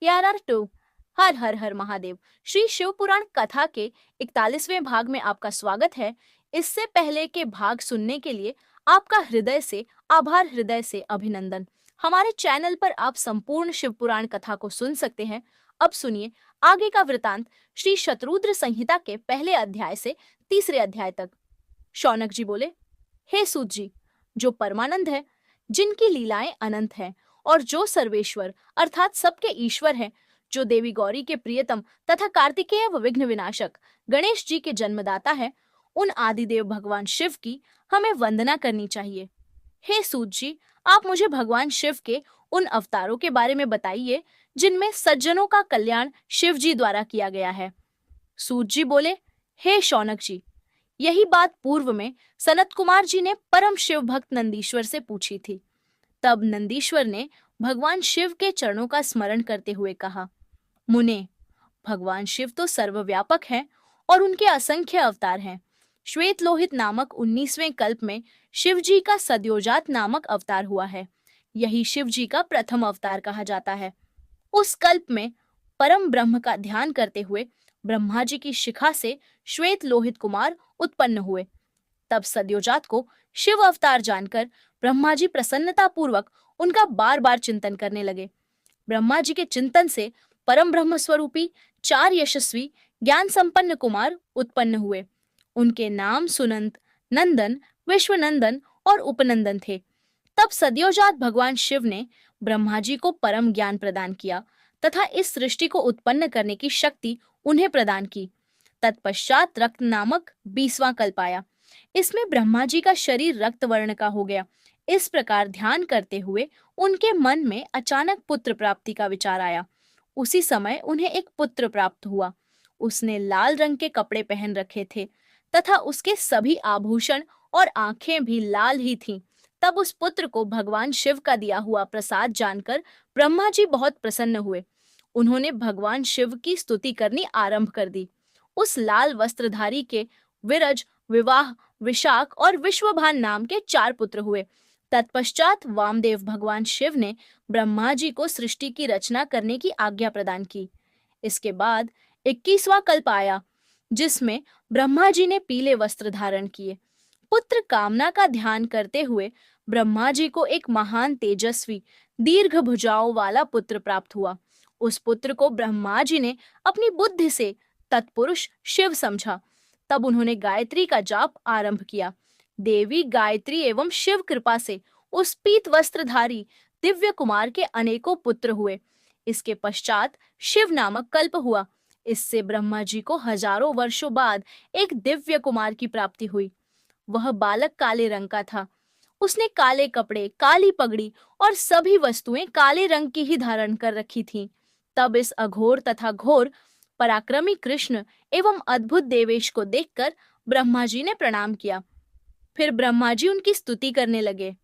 यार हर हर हर महादेव। श्री शिव पुराण कथा के 41वें भाग में आपका स्वागत है। इससे पहले के भाग सुनने के लिए आपका हृदय से आभार, हृदय से अभिनंदन। हमारे चैनल पर आप संपूर्ण शिव पुराण कथा को सुन सकते हैं। अब सुनिए आगे का वृतांत श्री शतरुद्र संहिता के पहले अध्याय से तीसरे अध्याय तक। शौनक जी बोले, हे सूत जी, जो परमानंद है, जिनकी लीलाएं अनंत हैं और जो सर्वेश्वर अर्थात सबके ईश्वर हैं, जो देवी गौरी के प्रियतम तथा कार्तिकेय व विघ्न विनाशक गणेश जी के जन्मदाता है, उन आदिदेव भगवान शिव की हमें वंदना करनी चाहिए। हे सूत जी, आप मुझे भगवान शिव के उन अवतारों के बारे में बताइए जिनमें सज्जनों का कल्याण शिव जी द्वारा किया गया है। सूत जी बोले, हे शौनक जी, यही बात पूर्व में सनत कुमार जी ने परम शिव भक्त नंदीश्वर से पूछी थी। तब नंदीश्वर ने भगवान शिव के चरणों का स्मरण करते हुए कहा, मुने, भगवान शिव तो सर्वव्यापक हैं और उनके असंख्य अवतार हैं। श्वेत लोहित नामक 19वें कल्प में शिव जी का सद्योजात नामक अवतार हुआ है। यही शिव जी का प्रथम अवतार कहा जाता है। उस कल्प में परम ब्रह्म का ध्यान करते हुए ब्रह्मा जी की शिखा से श्वेत लोहित कुमार उत्पन्न हुए। तब सद्योजात को शिव अवतार जानकर ब्रह्मा जी प्रसन्नता पूर्वक उनका बार बार चिंतन करने लगे। ब्रह्मा जी के चिंतन से परम ब्रह्म स्वरूपी 4 यशस्वी ज्ञान संपन्न कुमार उत्पन्न हुए। उनके नाम सुनंत, नंदन, विश्वनंदन और उपनंदन थे। तब सद्योजात भगवान शिव ने ब्रह्मा जी को परम ज्ञान प्रदान किया तथा इस सृष्टि को उत्पन्न करने की शक्ति उन्हें प्रदान की। तत्पश्चात रक्त नामक 20वां कल्प आया। इसमें ब्रह्मा जी का शरीर रक्त वर्ण का हो गया। इस प्रकार ध्यान करते हुए उनके मन में अचानक पुत्र प्राप्ति का विचार आया। उसी समय उन्हें एक पुत्र प्राप्त हुआ। उसने लाल रंग के कपड़े पहन रखे थे तथा उसके सभी आभूषण और आंखें भी लाल ही थीं। तब उस पुत्र को भगवान शिव का दिया हुआ प्रसाद जानकर ब्रह्मा जी बहुत प्रसन्न हुए। उन्होंने भगवान शिव की स्तुति करनी आरंभ कर दी। उस लाल वस्त्रधारी के विरज, विवाह, विशाख और विश्वभान नाम के 4 पुत्र हुए। तत्पश्चात वामदेव भगवान शिव ने ब्रह्मा जी को सृष्टि की रचना करने की आज्ञा प्रदान की। इसके बाद 21वां कल्प आया, जिसमें ब्रह्मा जी ने पीले वस्त्र धारण किए। पुत्र कामना का ध्यान करते हुए ब्रह्मा जी को एक महान तेजस्वी दीर्घ भुजाओं वाला पुत्र प्राप्त हुआ। उस पुत्र को ब्रह्मा जी ने अपनी बुद्धि से तत्पुरुष शिव समझा। तब उन्होंने गायत्री का जाप आरंभ किया। देवी गायत्री एवं शिव कृपा से उस पीत वस्त्रधारी दिव्य कुमार के अनेकों पुत्र हुए। इसके पश्चात शिव नामक कल्प हुआ। इससे ब्रह्मा जी को हजारों वर्षों बाद एक दिव्य कुमार की प्राप्ति हुई। वह बालक काले रंग का था। उसने काले कपड़े, काली पगड़ी और सभी वस्तुएं काले रंग की ही धारण कर रखी थीं। तब इस अघोर तथा घोर पराक्रमी कृष्ण एवं अद्भुत देवेश को देखकर ब्रह्मा जी ने प्रणाम किया। फिर ब्रह्मा जी उनकी स्तुति करने लगे।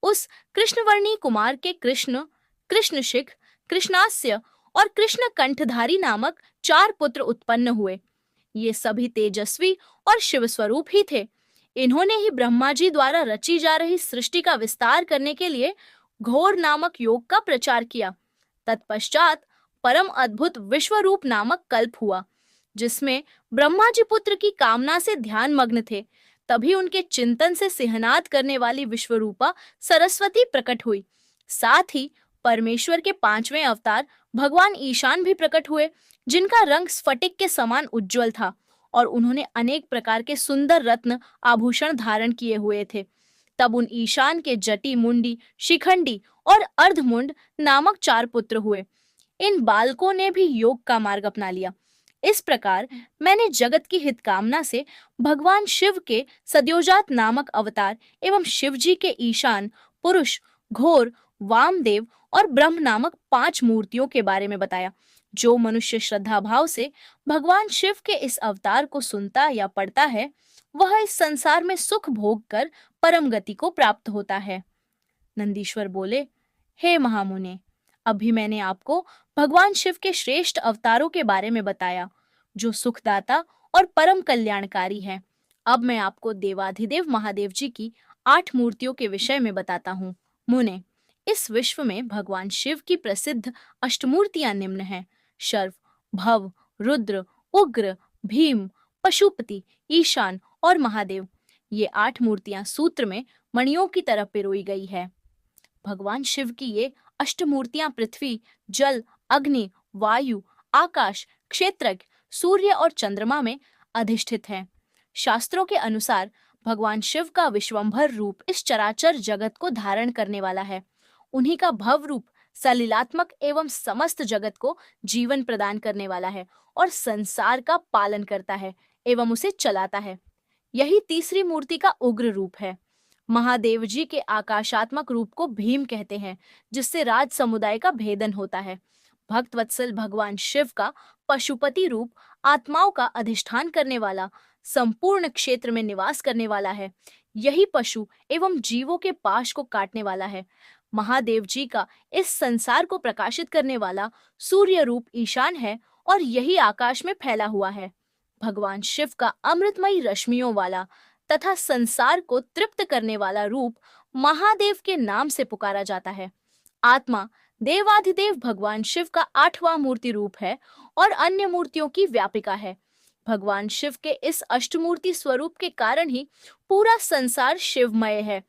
उस कृष्णवर्णी कुमार के कृष्ण, कृष्णशिख, कृष्णास्य और कृष्ण कंठधारी नामक 4 पुत्र उत्पन्न हुए। ये सभी तेजस्वी और शिव स्वरूप ही थे। इन्होंने ही ब्रह्मा जी द्वारा रची जा रही सृष्टि का विस्तार करने के लिए घोर नामक योग का प्रचार किया। तत्पश्चात परम अद्भुत विश्वरूप नामक कल्प हुआ, जिसमें ब्रह्मा जी पुत्र की कामना से ध्यान मग्न थे। तभी उनके चिंतन से सिहनाद करने वाली विश्वरूपा सरस्वती प्रकट हुई। साथ ही परमेश्वर के 5वें अवतार भगवान ईशान भी प्रकट हुए, जिनका रंग स्फटिक के समान उज्जवल था और उन्होंने अनेक प्रकार के सुंदर रत्न आभूषण धारण किए हुए थे। तब उन ईशान के जटी, मुंडी, शिखंडी और अर्धमुंड नामक 4 पुत्र हुए। इन बालकों ने भी योग का मार्ग अपना लिया। इस प्रकार मैंने जगत की हित कामना से भगवान शिव के सद्योजात नामक अवतार एवं शिव जी के ईशान, पुरुष, घोर, वामदेव और ब्रह्म नामक 5 मूर्तियों के बारे में बताया। जो मनुष्य श्रद्धा भाव से भगवान शिव के इस अवतार को सुनता या पढ़ता है, वह इस संसार में सुख भोग कर परम गति को प्राप्त होता है। नंदीश्वर बोले, हे महामुने, अभी मैंने आपको भगवान शिव के श्रेष्ठ अवतारों के बारे में बताया, जो सुखदाता और परम कल्याणकारी है। अब मैं आपको देवाधिदेव महादेव जी की 8 मूर्तियों के विषय में बताता हूँ। मुने, इस विश्व में भगवान शिव की प्रसिद्ध अष्टमूर्तियां निम्न हैं: शर्व, भव, रुद्र, उग्र, भीम, पशुपति, ईशान और महादेव। ये 8 मूर्तियां सूत्र में मणियों की तरह पिरोई गई है। भगवान शिव की ये अष्टमूर्तियां पृथ्वी, जल, अग्नि, वायु, आकाश, क्षेत्रज्ञ, सूर्य और चंद्रमा में अधिष्ठित हैं। शास्त्रों के अनुसार भगवान शिव का विश्वंभर रूप इस चराचर जगत को धारण करने वाला है। उन्हीं का भव रूप सलिलात्मक एवं समस्त जगत को जीवन प्रदान करने वाला है और संसार का पालन करता है एवं उसे चलाता है। यही तीसरी मूर्ति का उग्र रूप है। महादेव जी के आकाशात्मक रूप को भीम कहते हैं, जिससे राज समुदाय का भेदन होता है। भक्त वत्सल भगवान शिव का पशुपति रूप आत्माओं का अधिष्ठान करने वाला, संपूर्ण क्षेत्र में निवास करने वाला है। यही पशु एवं जीवों के पाश को काटने वाला है। महादेव जी का इस संसार को प्रकाशित करने वाला सूर्य रूप ईशान है और यही आकाश में फैला हुआ है। भगवान शिव का अमृतमयी रश्मियों वाला तथा संसार को तृप्त करने वाला रूप महादेव के नाम से पुकारा जाता है। आत्मा देवाधिदेव भगवान शिव का 8वां मूर्ति रूप है और अन्य मूर्तियों की व्यापिका है। भगवान शिव के इस अष्टमूर्ति स्वरूप के कारण ही पूरा संसार शिवमय है।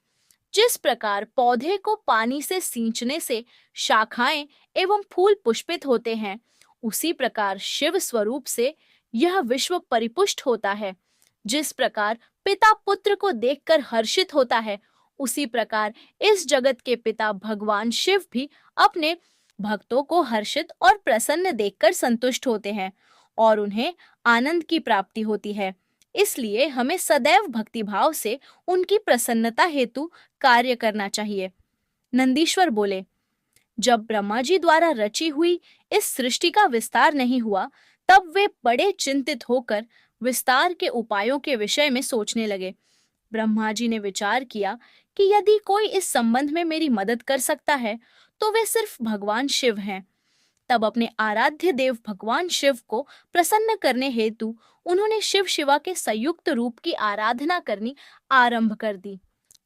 जिस प्रकार पौधे को पानी से सींचने से शाखाएं एवं फूल पुष्पित होते हैं, उसी प्रकार शिव स्वरूप से यह विश्व परिपुष्ट होता है। जिस प्रकार पिता पुत्र को देखकर हर्षित होता है, उसी प्रकार इस जगत के पिता भगवान शिव भी अपने भक्तों को हर्षित और प्रसन्न देखकर संतुष्ट होते हैं और उन्हें आनंद की प्राप्ति होती है। इसलिए हमें सदैव भक्तिभाव से उनकी प्रसन्नता हेतु कार्य करना चाहिए। नंदीश्वर बोले, जब ब्रह्मा जी द्वारा रची हुई इस सृष्टि का विस्तार नहीं हुआ, तब वे बड़े चिंतित होकर विस्तार के उपायों के विषय में सोचने लगे। ब्रह्मा जी ने विचार किया कि यदि कोई इस संबंध में मेरी मदद कर सकता है तो वे सिर्फ भगवान शिव हैं। तब अपने आराध्य देव भगवान शिव को प्रसन्न करने हेतु उन्होंने शिव शिवा के संयुक्त रूप की आराधना करनी आरंभ कर दी।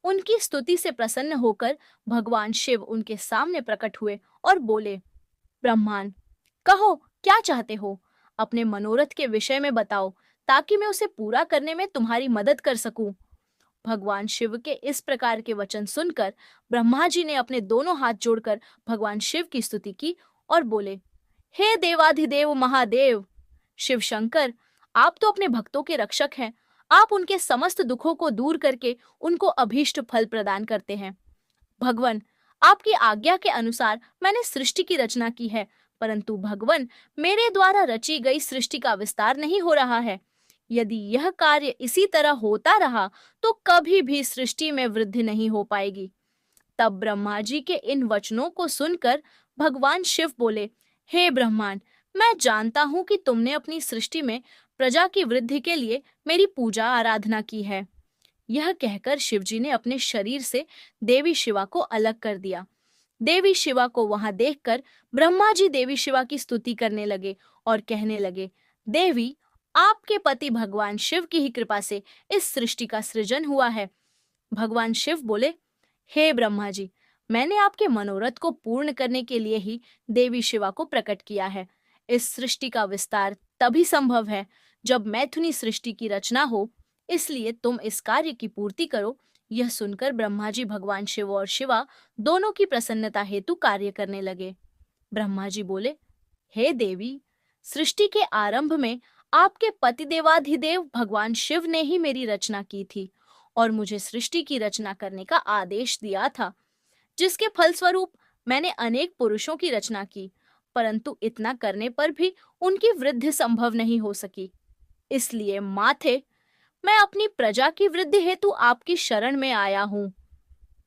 उनकी स्तुति से प्रसन्न होकर भगवान शिव उनके सामने प्रकट हुए और बोले, ब्रह्मांड, कहो क्या चाहते हो? अपने मनोरथ के विषय में बताओ ताकि मैं उसे पूरा करने में तुम्हारी मदद कर सकूं। भगवान शिव के इस प्रकार के वचन सुनकर ब्रह्मा जी ने अपने दोनों हाथ जोड़कर भगवान शिव की स्तुति की और बोले, हे देवाधिदेव महादेव शिव शंकर, आप तो अपने भक्तों के रक्षक हैं। आप उनके समस्त दुखों को दूर करके उनको अभीष्ट फल प्रदान करते हैं। भगवन, आपकी आज्ञा के अनुसार मैंने सृष्टि की रचना की है, परंतु भगवन, मेरे द्वारा रची गई सृष्टि का विस्तार नहीं हो रहा है। यदि यह कार्य इसी तरह होता रहा तो कभी भी सृष्टि में वृद्धि नहीं हो पाएगी। तब ब्रह्मा जी के इन वचनों को सुनकर भगवान शिव बोले, हे ब्रह्मांड, मैं जानता हूं कि तुमने अपनी सृष्टि में प्रजा की वृद्धि के लिए मेरी पूजा आराधना की है। यह कहकर शिवजी ने अपने शरीर से देवी शिवा को अलग कर दिया। देवी शिवा को वहां देखकर ब्रह्मा जी देवी शिवा की स्तुति करने लगे और कहने लगे, देवी, आपके पति भगवान शिव की ही कृपा से इस सृष्टि का सृजन हुआ है। भगवान शिव बोले, हे ब्रह्मा जी, मैंने आपके मनोरथ को पूर्ण करने के लिए ही देवी शिवा को प्रकट किया है। इस सृष्टि का विस्तार तभी संभव है जब मैथुनी सृष्टि की रचना हो, इसलिए तुम इस कार्य की पूर्ति करो। यह सुनकर ब्रह्मा जी भगवान शिव और शिवा दोनों की प्रसन्नता हेतु कार्य करने लगे। ब्रह्मा जी बोले, हे देवी, सृष्टि के आरंभ में आपके पतिदेवाधिदेव भगवान शिव ने ही मेरी रचना की थी और मुझे सृष्टि की रचना करने का आदेश दिया था, जिसके फलस्वरूप मैंने अनेक पुरुषों की रचना की, परंतु इतना करने पर भी उनकी वृद्धि संभव नहीं हो सकी। इसलिए माथे, मैं अपनी प्रजा की वृद्धि हेतु आपकी शरण में आया हूँ।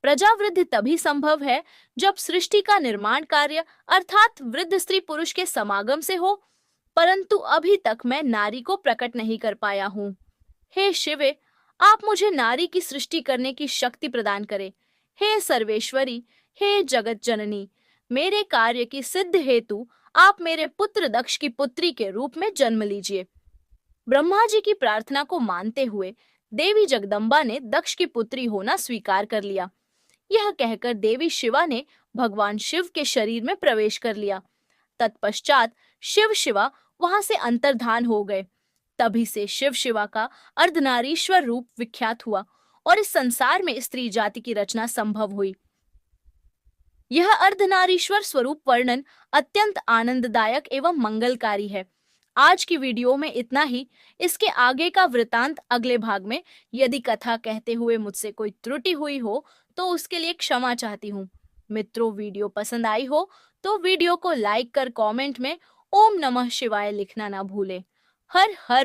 प्रजा वृद्धि तभी संभव है जब सृष्टि का निर्माण कार्य अर्थात वृद्ध स्त्री पुरुष के समागम से हो, परंतु अभी तक मैं नारी को प्रकट नहीं कर पाया हूँ। हे शिवे, आप मुझे नारी की सृष्टि करने की शक्ति प्रदान करें। हे सर्वेश्वरी, हे जगत जननी, मेरे कार्य की सिद्ध हेतु आप मेरे पुत्र दक्ष की पुत्री के रूप में जन्म लीजिए। ब्रह्मा जी की प्रार्थना को मानते हुए देवी जगदम्बा ने दक्ष की पुत्री होना स्वीकार कर लिया। यह कहकर देवी शिवा ने भगवान शिव के शरीर में प्रवेश कर लिया। तत्पश्चात शिव शिवा वहां से अंतर्धान हो गए। तभी से शिव शिवा का अर्धनारीश्वर रूप विख्यात हुआ और इस संसार में स्त्री जाति की रचना संभव हुई। यह अर्धनारीश्वर स्वरूप वर्णन अत्यंत आनंददायक एवं मंगलकारी है। आज की वीडियो में इतना ही। इसके आगे का वृतांत अगले भाग में। यदि कथा कहते हुए मुझसे कोई त्रुटि हुई हो तो उसके लिए क्षमा चाहती हूँ। मित्रों, वीडियो पसंद आई हो तो वीडियो को लाइक कर कमेंट में ओम नमः शिवाय लिखना ना भूलें। हर हर